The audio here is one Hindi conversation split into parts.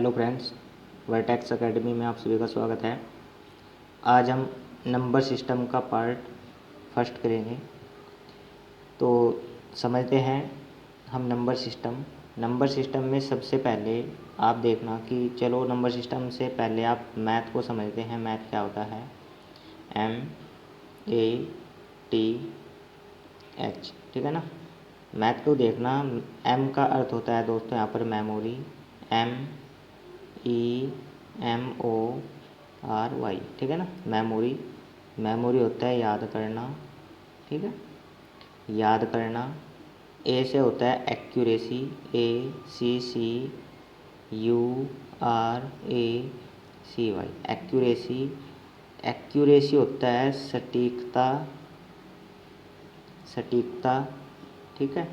हेलो फ्रेंड्स, वर्टेक्स एकेडमी में आप सभी का स्वागत है। आज हम नंबर सिस्टम का पार्ट फर्स्ट करेंगे। तो समझते हैं हम नंबर सिस्टम में सबसे पहले आप देखना कि चलो नंबर सिस्टम से पहले आप मैथ को समझते हैं। मैथ क्या होता है? MATH, ठीक है ना। मैथ को देखना, एम का अर्थ होता है दोस्तों यहाँ पर मेमोरी, MEMORY, ठीक है ना। मेमोरी होता है याद करना, ठीक है, याद करना। ए से होता है एक्यूरेसी, ACCURACY, एक्यूरेसी होता है सटीकता, ठीक है।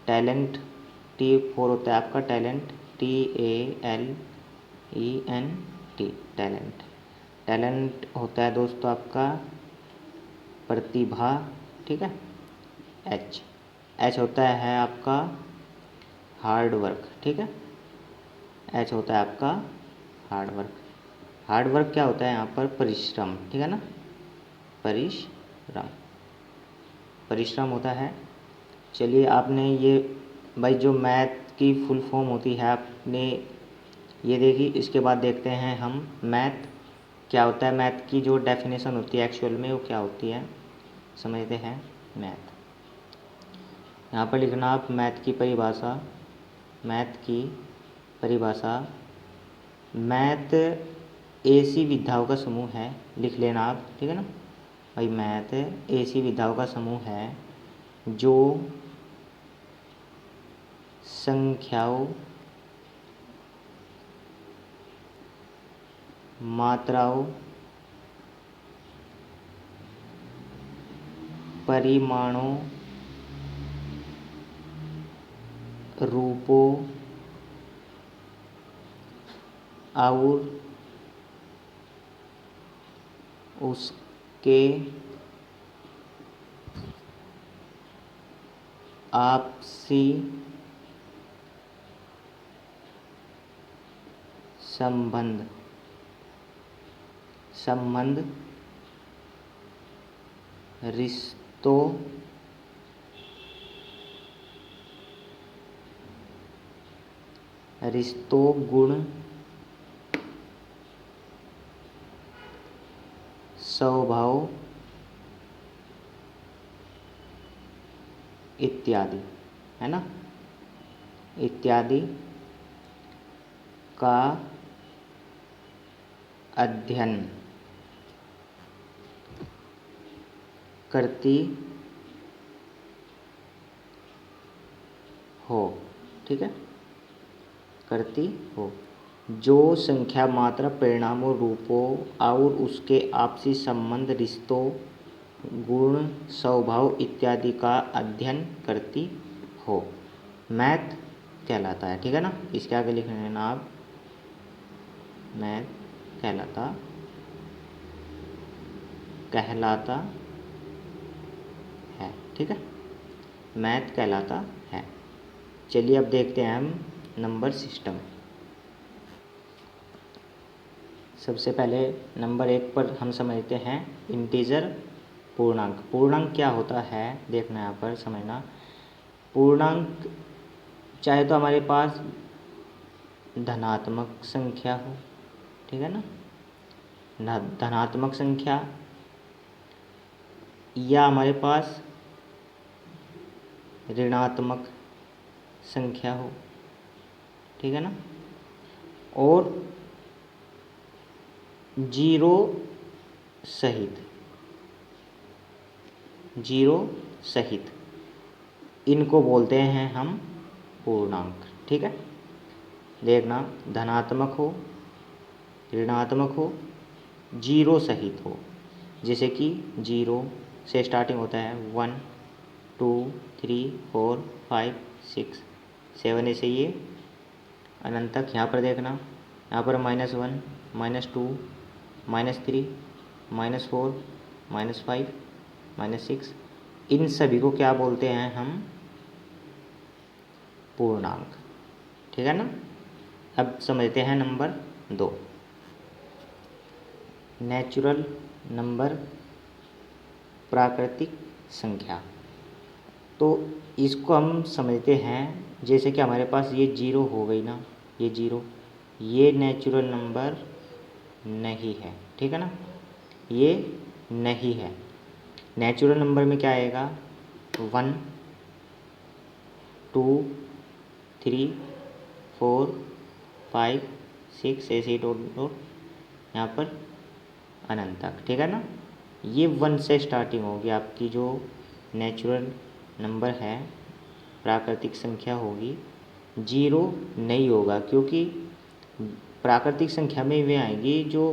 टैलेंट, T4 होता है आपका टैलेंट, TALENT, टैलेंट होता है दोस्तों आपका प्रतिभा, ठीक है। H होता है आपका हार्ड वर्क, ठीक है। H होता है आपका हार्ड वर्क क्या होता है यहाँ पर? परिश्रम, ठीक है ना। परिश्रम होता है। चलिए, आपने ये भाई जो मैथ की फुल फॉर्म होती है आपने ये देखी। इसके बाद देखते हैं हम मैथ क्या होता है। मैथ की जो डेफिनेशन होती है एक्चुअल में वो क्या होती है, समझते हैं। मैथ यहाँ पर लिखना आप मैथ की परिभाषा। मैथ ऐसी विधाओं का समूह है, लिख लेना आप, ठीक है ना भाई। मैथ ऐसी विधाओं का समूह है जो संख्याओं, मात्राओं, परिमाणों, रूपों और उसके आपसी संबंध रिश्तों, गुण, स्वभाव इत्यादि, है ना, इत्यादि का अध्ययन करती हो, ठीक है, करती हो। जो संख्या, मात्रा, परिणामों, रूपों और उसके आपसी संबंध, रिश्तों, गुण, स्वभाव इत्यादि का अध्ययन करती हो, मैथ कहलाता है, ठीक है ना। इसके आगे लिख लेना आप, मैथ कहलाता है, ठीक है, मैथ कहलाता है। चलिए अब देखते हैं हम नंबर सिस्टम। सबसे पहले नंबर 1 पर हम समझते हैं इंटीजर, पूर्णांक क्या होता है देखना, यहाँ पर समझना। पूर्णांक चाहे तो हमारे पास धनात्मक संख्या हो, ठीक है ना, धनात्मक संख्या, या हमारे पास ऋणात्मक संख्या हो, ठीक है ना, और जीरो सहित इनको बोलते हैं हम पूर्णांक, ठीक है। देखना, धनात्मक हो, ऋणात्मक हो, जीरो सहित हो। जैसे कि 0 से स्टार्टिंग होता है, 1 2 3 4 5 6 7 ऐसे ये अनंत तक। यहाँ पर देखना, यहाँ पर -1 -2 -3 -4 -5 -6, इन सभी को क्या बोलते हैं हम? पूर्णांक, ठीक है ना। अब समझते हैं नंबर 2, नेचुरल नंबर, प्राकृतिक संख्या। तो इसको हम समझते हैं, जैसे कि हमारे पास ये 0 हो गई ना, ये 0, ये नेचुरल नंबर नहीं है, ठीक है ना, ये नहीं है। नेचुरल नंबर में क्या आएगा, 1 2 3 4 5 6 ऐसे डॉट डॉट यहाँ पर अनंत तक, ठीक है ना। ये 1 से स्टार्टिंग होगी आपकी जो नेचुरल नंबर है, प्राकृतिक संख्या होगी, 0 नहीं होगा, क्योंकि प्राकृतिक संख्या में वे आएंगी जो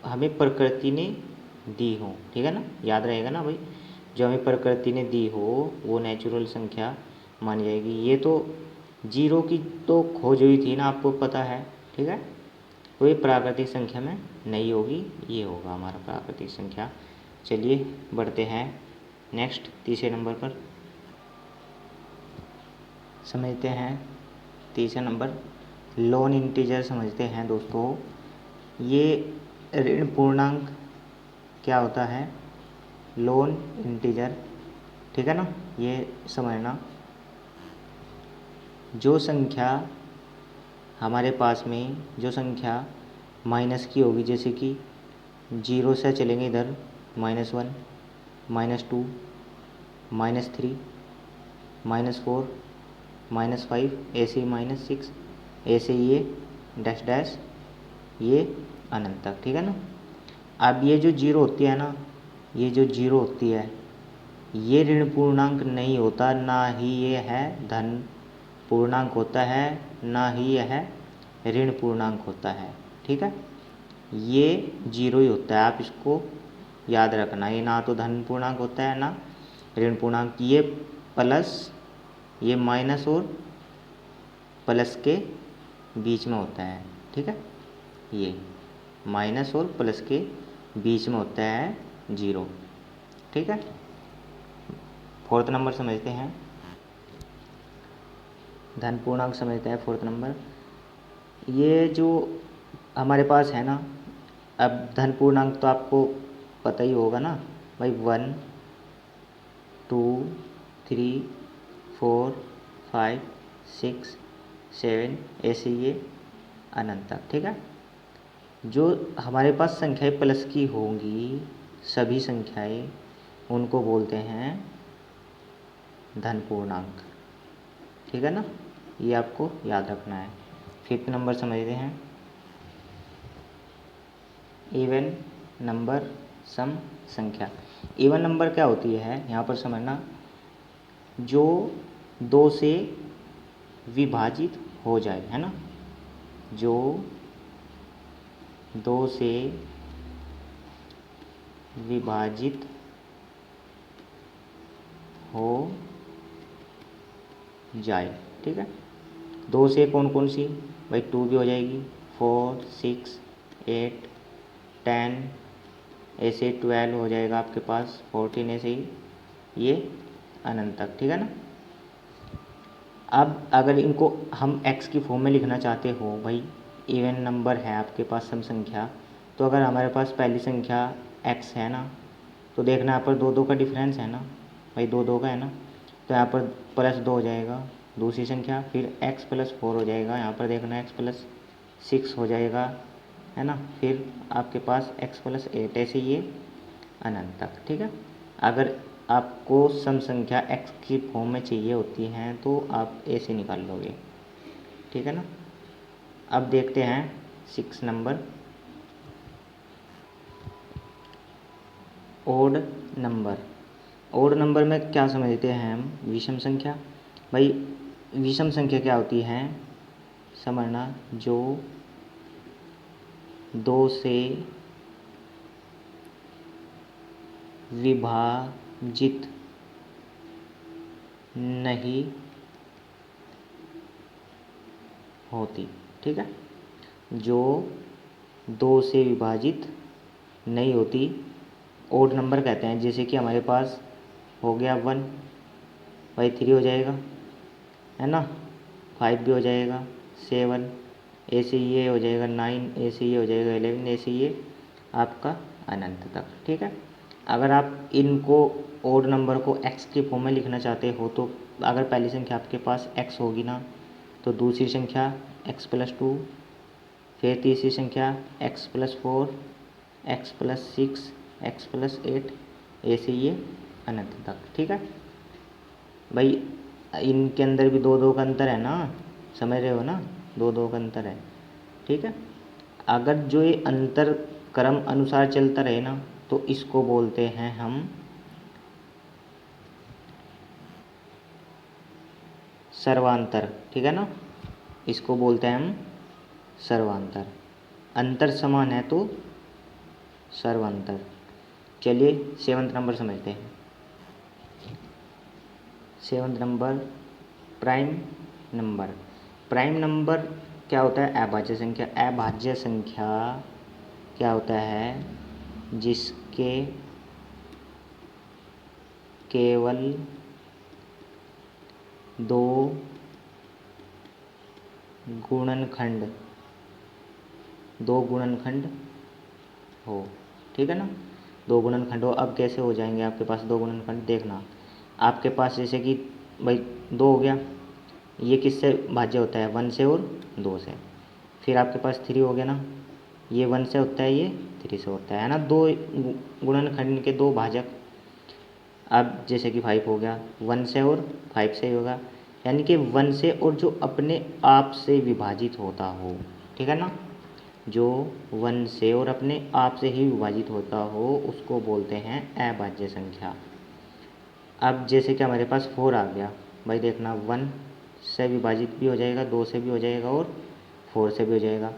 हमें प्रकृति ने दी हो, ठीक है ना, याद रहेगा ना भाई, जो हमें प्रकृति ने दी हो वो नेचुरल संख्या मानी जाएगी। ये तो 0 की तो खोज हुई थी ना, आपको पता है, ठीक है, तो ये प्राकृतिक संख्या में नहीं होगी, ये होगा हमारा प्राकृतिक संख्या। चलिए बढ़ते हैं नेक्स्ट, तीसरे नंबर पर समझते हैं। तीसरा नंबर लॉन इंटीजर समझते हैं दोस्तों। ये ऋण पूर्णांक क्या होता है, लॉन इंटीजर, ठीक है ना, ये समझना। जो संख्या हमारे पास में, जो संख्या माइनस की होगी, जैसे कि 0 से चलेंगे इधर -1 -2 -3 -4 -5 ऐसे ही -6 ऐसे ये डैश डैश ये अनंत तक, ठीक है ना। अब ये जो 0 होती है ना, ये जो 0 होती है ये ऋण पूर्णांक नहीं होता, ना ही ये है धन पूर्णांक होता है, ना ही यह ऋण पूर्णांक होता है, ठीक है। ये 0 ही होता है, आप इसको याद रखना। ये ना तो धन पूर्णांक होता है ना ऋण पूर्णांक, ये प्लस, ये माइनस और प्लस के बीच में होता है, ठीक है, ये माइनस और प्लस के बीच में होता है 0, ठीक है। फोर्थ नंबर समझते हैं, धन पूर्णांक समझते हैं फोर्थ नंबर। ये जो हमारे पास है ना, अब धन पूर्णांक तो आपको पता ही होगा ना भाई, 1 2 3 4 5 6 7 ऐसे ये अनंत तक, ठीक है। जो हमारे पास संख्याएं प्लस की होंगी, सभी संख्याएं, उनको बोलते हैं धन पूर्णांक, ठीक है ना, ये आपको याद रखना है। फिफ्थ नंबर समझते हैं, इवन नंबर, सम संख्या। इवन नंबर क्या होती है यहाँ पर समझना, जो 2 से विभाजित हो जाए, है ना, जो 2 से विभाजित हो जाए, ठीक है। 2 से कौन कौन सी भाई, 2 भी हो जाएगी, 4 6 8 10 ऐसे 12 हो जाएगा आपके पास, 14 ऐसे ही ये अनंत तक, ठीक है ना। अब अगर इनको हम x की फॉर्म में लिखना चाहते हो भाई, इवन नंबर है आपके पास सम संख्या, तो अगर हमारे पास पहली संख्या x है ना, तो देखना यहाँ पर 2 2 का डिफरेंस है ना भाई, 2 2 का है ना, तो यहाँ पर +2 हो जाएगा दूसरी संख्या, फिर x + 4 हो जाएगा, यहाँ पर देखना x + 6 हो जाएगा, है ना, फिर आपके पास x + 8 ऐसे ये अनंत तक, ठीक है। अगर आपको सम संख्या x की फॉर्म में चाहिए होती हैं तो आप ऐसे निकाल लोगे, ठीक है ना। अब देखते हैं 6 number, odd number. Odd number में क्या समझते हैं हम, विषम संख्या। भाई विषम संख्या क्या होती है समझना, जो 2 से विभाजित नहीं होती, ठीक है, जो 2 से विभाजित नहीं होती, ओड नंबर कहते हैं। जैसे कि हमारे पास हो गया 1 भाई 3 हो जाएगा, है ना, 5 भी हो जाएगा, 7 ए से ये हो जाएगा 9, ए से ये हो जाएगा 11, ए से ये आपका अनंत तक। ठीक है। अगर आप इनको ओड नंबर को एक्स के फॉर्म में लिखना चाहते हो तो अगर पहली संख्या आपके पास एक्स होगी ना तो दूसरी संख्या x+2, फिर तीसरी संख्या x+4, x+6, x+8, ए से ये अनंत तक। ठीक है भाई, इनके अंदर भी दो दो का अंतर है ना, समझ रहे हो ना, दो दो का अंतर है। ठीक है। अगर जो ये अंतर क्रम अनुसार चलता रहे ना तो इसको बोलते हैं हम सर्वांतर। ठीक है ना, इसको बोलते हैं हम सर्वांतर। अंतर समान है तो सर्वांतर। चलिए 7th नंबर समझते हैं। 7th number prime number. Prime number क्या होता है? अभाज्य संख्या। अभाज्य संख्या क्या होता है? जिसके केवल दो गुणनखंड हो। ठीक है ना, दो गुणनखंड हो। अब कैसे हो जाएंगे आपके पास दो गुणनखंड? देखना, आपके पास जैसे कि भाई 2 हो गया, ये किससे भाज्य होता है? 1 से और 2 से। फिर आपके पास 3 हो गया ना, ये 1 से होता है, ये 3 से होता है ना। दो गुणनखंड के दो भाजक। अब जैसे कि 5 हो गया, 1 से और 5 से ही होगा, यानी कि 1 से और जो अपने आप से विभाजित होता हो। ठीक है ना, जो 1 से और अपने आप से ही विभाजित होता हो उसको बोलते हैं अभाज्य संख्या। अब जैसे कि हमारे पास 4 आ गया, भाई देखना 1 से विभाजित भी हो जाएगा, 2 से भी हो जाएगा और 4 से भी हो जाएगा।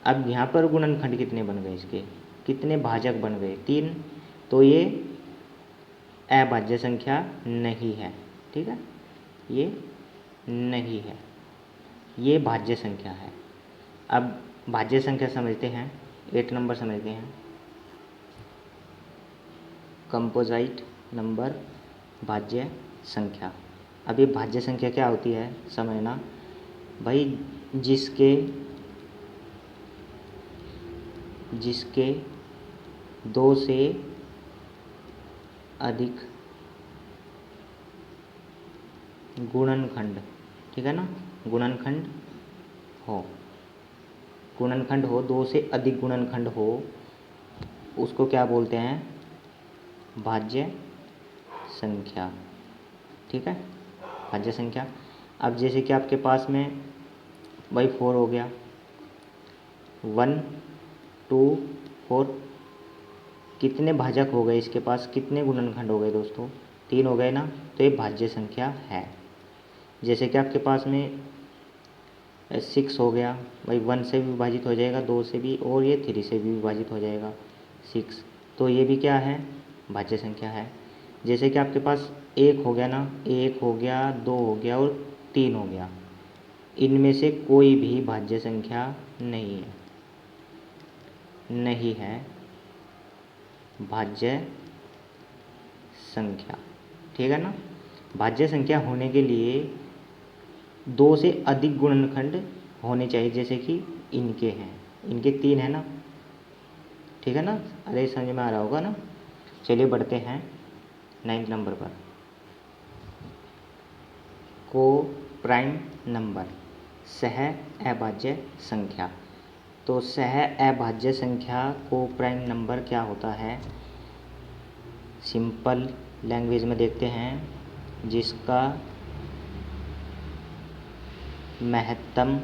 अब यहाँ पर गुणनखंड कितने बन गए? इसके कितने भाजक बन गए? 3। तो ये अभाज्य संख्या नहीं है। ठीक है, ये नहीं है, ये भाज्य संख्या है। अब भाज्य संख्या समझते हैं, 8 नंबर समझते हैं। कंपोजिट नंबर भाज्य संख्या। अब ये भाज्य संख्या क्या होती है समझना भाई, जिसके 2 से अधिक गुणनखंड। ठीक है ना, गुणनखंड हो, 2 से अधिक गुणनखंड हो, उसको क्या बोलते हैं? भाज्य संख्या। ठीक है, भाज्य संख्या। अब जैसे कि आपके पास में भाई 4 हो गया, 1, 2, 4, कितने भाजक हो गए इसके पास? कितने गुणनखंड हो गए दोस्तों? 3 हो गए ना, तो ये भाज्य संख्या है। जैसे कि आपके पास में 6 हो गया, भाई 1 से भी विभाजित हो जाएगा, 2 से भी, और ये 3 से भी विभाजित हो जाएगा 6, तो ये भी क्या है? भाज्य संख्या है। जैसे कि आपके पास 1 हो गया ना, 1 हो गया, 2 हो गया और 3 हो गया, इनमें से कोई भी भाज्य संख्या नहीं है भाज्य संख्या। ठीक है ना, भाज्य संख्या होने के लिए 2 से अधिक गुणनखंड होने चाहिए, जैसे कि इनके हैं, इनके 3 है ना। ठीक है ना, अरे समझ में आ रहा होगा ना। चलिए बढ़ते हैं 9th नंबर पर। को प्राइम नंबर, सह अभाज्य संख्या। तो सह अभाज्य संख्या को प्राइम नंबर क्या होता है? सिंपल लैंग्वेज में देखते हैं, जिसका महत्तम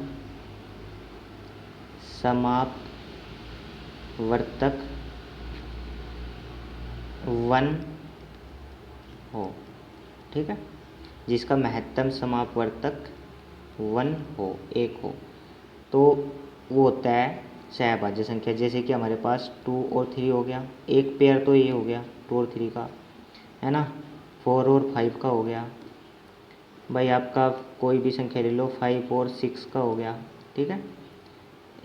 समापवर्तक 1 हो। ठीक है, जिसका महत्तम समापवर्तक 1 हो, 1 हो, तो वो होता है सहभाज्य संख्या। जैसे कि हमारे पास 2 और 3 हो गया, एक पेयर तो ये हो गया 2 और 3 का, है ना। 4 और 5 का हो गया, भाई आपका कोई भी संख्या ले लो, 5 और 6 का हो गया। ठीक है,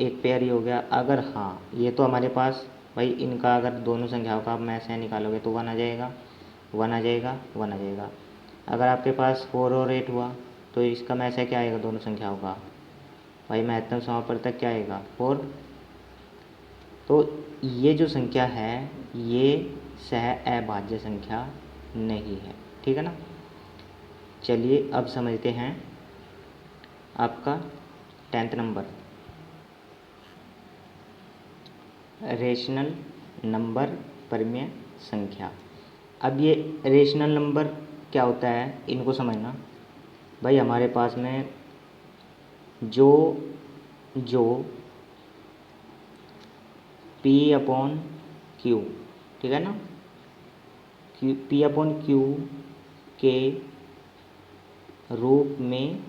एक पेयर ही हो गया। अगर हाँ, ये तो हमारे पास भाई इनका अगर दोनों संख्याओं का आप में से निकालोगे तो 1 आ जाएगा, 1 आ जाएगा, 1 आ जाएगा। अगर आपके पास 4 और 8 हुआ तो इसका में से क्या आएगा? दोनों संख्याओं का भाई महत्तम समापवर्तक क्या आएगा 4। तो ये जो संख्या है ये सह अभाज्य संख्या नहीं है, ठीक है ना। चलिए अब समझते हैं आपका 10th नंबर, रेशनल नंबर परिमेय संख्या। अब ये रेशनल नंबर क्या होता है इनको समझना। भाई हमारे पास में जो जो P/Q, ठीक है ना, P/Q के रूप में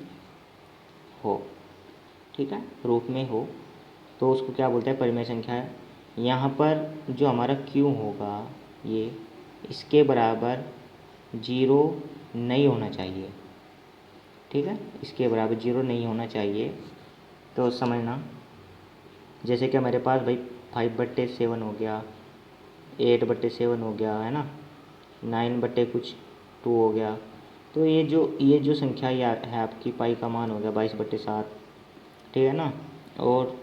हो, ठीक है, रूप में हो तो उसको क्या बोलते हैं परिमेय संख्या है। यहाँ पर जो हमारा Q होगा ये इसके बराबर 0 नहीं होना चाहिए, ठीक है, इसके बराबर 0 नहीं होना चाहिए। तो समझना, जैसे कि हमारे पास भाई 5/7 हो गया, 8/7 हो गया, है ना, 9/कुछ 2 हो गया। तो ये जो संख्या है आपकी पाई का मान हो गया 22/7, ठीक है ना, और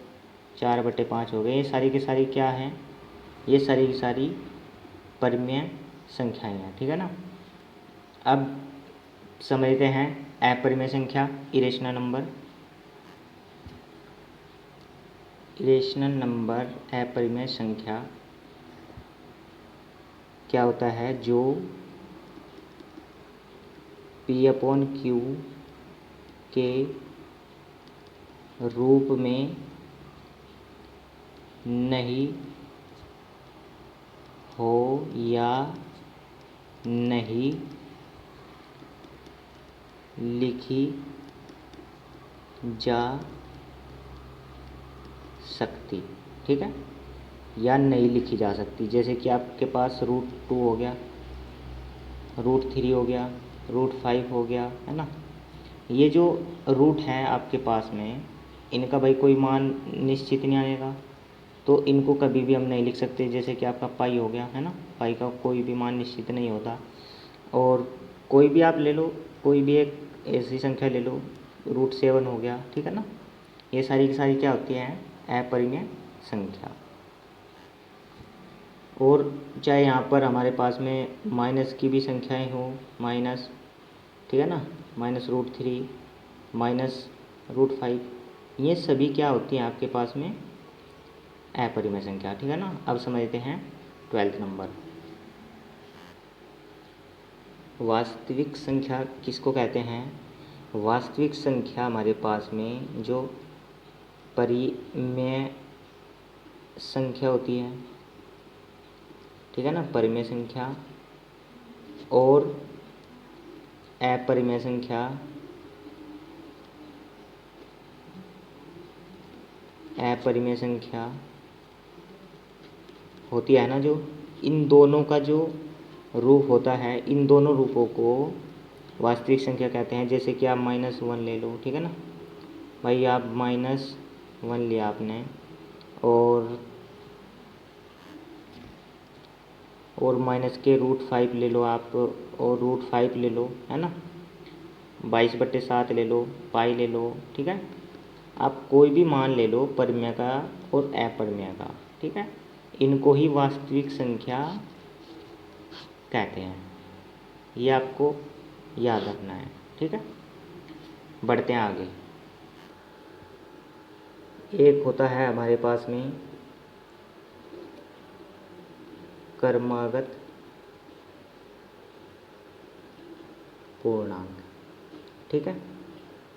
4/5 हो गए। ये सारी की सारी क्या हैं, ये सारी की सारी परिमेय संख्याएं हैं, ठीक है ना। अब समझते हैं अपरिमेय संख्या, इरेशनल नंबर। इरेशनल नंबर अपरिमेय संख्या क्या होता है, जो P/Q के रूप में नहीं हो या नहीं लिखी जा सकती, ठीक है, या नहीं लिखी जा सकती। जैसे कि आपके पास √2 हो गया, √3 हो गया, √5 हो गया, है ना। ये जो रूट हैं आपके पास में इनका भाई कोई मान निश्चित नहीं आएगा, तो इनको कभी भी हम नहीं लिख सकते। जैसे कि आपका पाई हो गया, है ना, पाई का कोई भी मान निश्चित नहीं होता। और कोई भी आप ले लो, कोई भी एक ऐसी संख्या ले लो, √7 हो गया, ठीक है ना, ये सारी की सारी क्या होती हैं, अपरिमेय संख्या। और चाहे यहाँ पर हमारे पास में माइनस की भी संख्याएं हो, माइनस, ठीक है ना, -√3, -√5, ये सभी क्या होती हैं आपके पास में अपरिमेय संख्या, ठीक है ना। अब समझते हैं 12th नंबर, वास्तविक संख्या किसको कहते हैं। वास्तविक संख्या हमारे पास में जो परिमेय संख्या होती है, ठीक है ना, परिमेय संख्या और अपरिमेय संख्या, अपरिमेय संख्या होती है ना, जो इन दोनों का जो रूप होता है, इन दोनों रूपों को वास्तविक संख्या कहते हैं। जैसे कि आप -1 ले लो, ठीक है ना, भाई आप -1 लिया आपने, और माइनस के √5 ले लो आप, और √5 ले लो, है ना, 22/7 ले लो, पाई ले लो, ठीक है। आप कोई भी मान ले लो परिमेय का और अपरिमेय का, ठीक है, इनको ही वास्तविक संख्या कहते हैं। ये आपको याद रखना है, ठीक है। बढ़ते हैं आगे। एक होता है हमारे पास में क्रमागत पूर्णांक, ठीक है।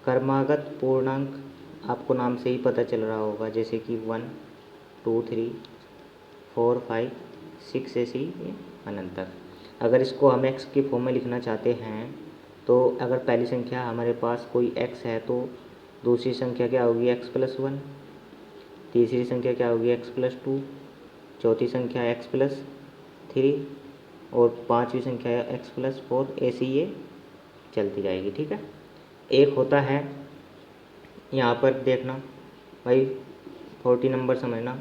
क्रमागत पूर्णांक आपको नाम से ही पता चल रहा होगा, जैसे कि 1, 2, 3, 4, 5, 6 ऐसे ही अनंतर। अगर इसको हम x के फॉर्म में लिखना चाहते हैं तो अगर पहली संख्या हमारे पास कोई x है तो दूसरी संख्या क्या होगी, x+1, तीसरी संख्या क्या होगी, x+2, चौथी संख्या x+3 और पांचवी संख्या x+4, ऐसी ये चलती जाएगी, ठीक है। एक होता है यहाँ पर देखना भाई, 40 नंबर समझना,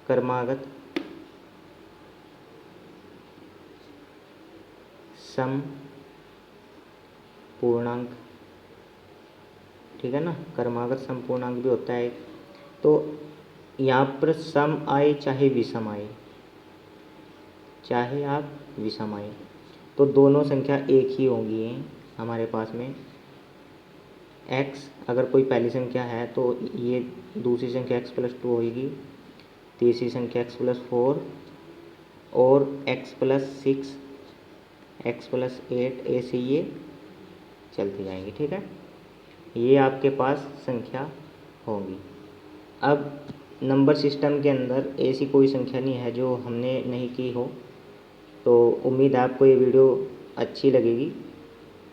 क्रमागत सम पूर्णांक, ठीक है ना, क्रमागत समपूर्णांक भी होता है। तो यहाँ पर सम आए चाहे विषम आए, चाहे आप विषम आए, तो दोनों संख्या एक ही होंगी हमारे पास में। x अगर कोई पहली संख्या है तो ये दूसरी संख्या x+2 होगी, तीसरी संख्या x+4 और x+6, x+8 ऐसे ये चलती जाएंगी। ठीक है, ये आपके पास संख्या होंगी। अब नंबर सिस्टम के अंदर ऐसी कोई संख्या नहीं है जो हमने नहीं की हो। तो उम्मीद है आपको ये वीडियो अच्छी लगेगी।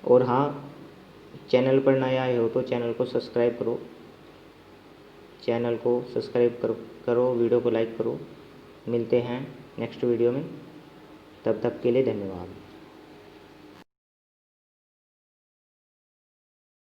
और हाँ, चैनल पर नए आए हो तो चैनल को सब्सक्राइब करो, करो, वीडियो को लाइक करो। मिलते हैं नेक्स्ट वीडियो में, तब तक के लिए धन्यवाद।